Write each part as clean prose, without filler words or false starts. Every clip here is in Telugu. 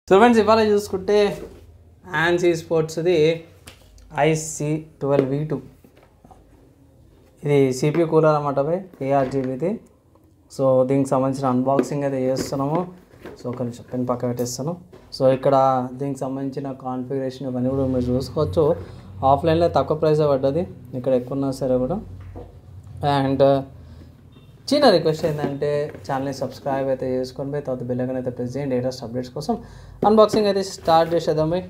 సో ఫ్రెండ్స్ ఇవాళ చూసుకుంటే ఆన్సీ స్పోర్ట్స్ది IC12V2 ఇది CPU కూలర్ అన్నమాట బై ARGBది. సో దీనికి సంబంధించిన అన్బాక్సింగ్ అయితే చేస్తున్నాము. సో ఒక నిమిషం పెన్ పక్క పెట్టేస్తాను. సో ఇక్కడ దీనికి సంబంధించిన కాన్ఫిగరేషన్ ఇవన్నీ కూడా మీరు చూసుకోవచ్చు. ఆఫ్లైన్లో తక్కువ ప్రైస్ పడ్డది, ఇక్కడ ఎక్కువ ఉన్నా సరే కూడా. అండ్ చిన్న రిక్వెస్ట్ ఏంటంటే ఛానల్ని సబ్స్క్రైబ్ అయితే చేసుకొని పోయి తర్వాత బెల్ ఐకాన్ అయితే ప్రెస్ చేయండి లేటెస్ట్ అప్డేట్స్ కోసం. అన్బాక్సింగ్ అయితే స్టార్ట్ చేసేద్దాం పోయి.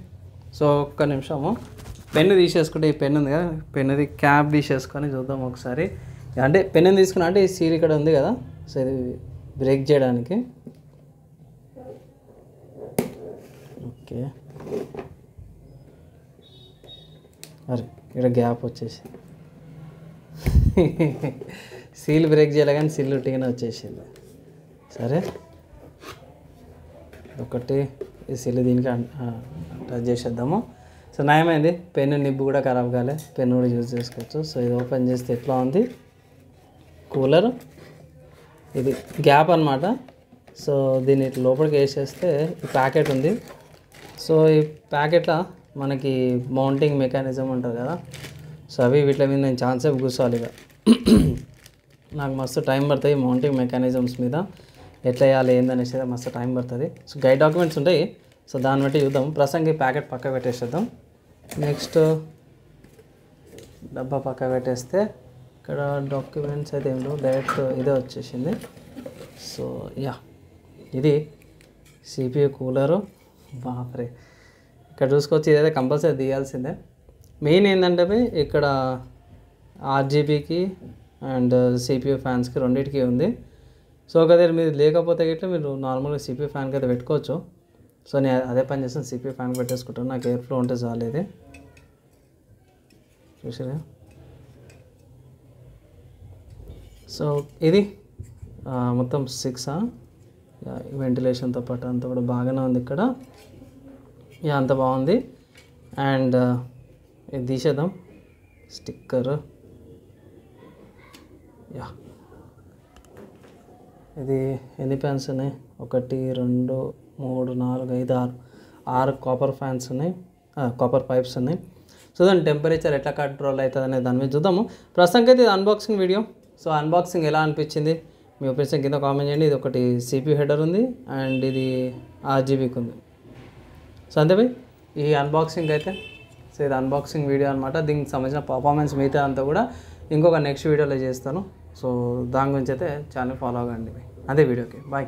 సో ఒక్క నిమిషము పెన్ను తీసేసుకుంటే, ఈ పెన్ ఉంది కదా, పెన్నుది క్యాప్ తీసేసుకొని చూద్దాం ఒకసారి. అంటే పెన్ను తీసుకున్నా అంటే ఈ సీల్ ఇక్కడ ఉంది కదా, సో ఇది బ్రేక్ చేయడానికి. ఓకే, అరే ఇక్కడ గ్యాప్ వచ్చేసి సీల్ బ్రేక్ చేయాలి కానీ సీల్ ఉట్టిగానే వచ్చేసింది. సరే ఒకటి ఈ సీల్ దీనికి టచ్ చేసేద్దాము. సో నయమైంది, పెన్ను నిబ్బు కూడా ఖరాబ్ కాలే, పెన్ను కూడా యూజ్ చేసుకోవచ్చు. సో ఇది ఓపెన్ చేస్తే ఎట్లా ఉంది కూలర్, ఇది గ్యాప్ అనమాట. సో దీన్ని ఇట్లా లోపలికి వేసేస్తే ఈ ప్యాకెట్ ఉంది. సో ఈ ప్యాకెట్లో మనకి మౌంటింగ్ మెకానిజం ఉంటుంది కదా, సో అవి వీటి మీద నేను ఛాన్స్ సేపు కూర్చోవాలి. ఇక నాకు మస్తు టైం పడుతుంది మౌంటింగ్ మెకానిజమ్స్ మీద, ఎట్లా వేయాలి ఏందనేసి మస్తు టైం పడుతుంది. సో గైడ్ డాక్యుమెంట్స్ ఉంటాయి, సో దాన్ని బట్టి చూద్దాం. ప్రస్తుతానికి ప్యాకెట్ పక్క పెట్టేసేద్దాం. నెక్స్ట్ డబ్బా పక్క పెట్టేస్తే ఇక్కడ డాక్యుమెంట్స్ అయితే ఏం లేవు, డైరెక్ట్ ఇదే వచ్చేసింది. సో యా ఇది CPU కూలరు. బాపరే, ఇక్కడ చూసుకోవచ్చు, ఇదైతే కంపల్సరీ తీయాల్సిందే. మెయిన్ ఏంటంటే ఇక్కడ RGBకి అండ్ CPU ఫ్యాన్స్కి రెండింటికి ఉంది. సో ఒకవేళ మీరు లేకపోతే గిట్లా మీరు నార్మల్గా CPU ఫ్యాన్కి అయితే పెట్టుకోవచ్చు. సో నేను అదే పని చేస్తాను, CPU ఫ్యాన్కి పెట్టేసుకుంటాను, నాకు ఎయిర్ ఫ్లో ఉంటే చాలేదు. చూసారా, సో ఇది మొత్తం 6 వెంటిలేషన్తో పాటు అంతా కూడా బాగానే ఉంది ఇక్కడ. అంత బాగుంది. అండ్ ఇది తీసేద్దాం స్టిక్కర్. ఇది ఎన్ని ఫ్యాన్స్ ఉన్నాయి, 1 2 3 4 5 6 కాపర్ ఫ్యాన్స్ ఉన్నాయి, కాపర్ పైప్స్ ఉన్నాయి. సో దాని టెంపరేచర్ ఎట్లా కంట్రోల్ అవుతుంది అనేది దాని మీద చూద్దాము. ప్రస్తుతానికి అయితే ఇది అన్బాక్సింగ్ వీడియో. సో అన్బాక్సింగ్ ఎలా అనిపించింది మీ ఒపీనియన్ కింద కామెంట్ చేయండి. ఇది ఒకటి CPU హెడర్ ఉంది అండ్ ఇది RGBకి ఉంది. సో అంతే భయ్ ఈ అన్బాక్సింగ్ అయితే. సో ఇది అన్బాక్సింగ్ వీడియో అనమాట. దీనికి సంబంధించిన పర్ఫార్మెన్స్ మిగతా అంతా కూడా ఇంకొక నెక్స్ట్ వీడియోలో చేస్తాను. సో దాని గురించి అయితే ఛానల్ ఫాలో అవ్వండి. అదే వీడియోకి బాయ్.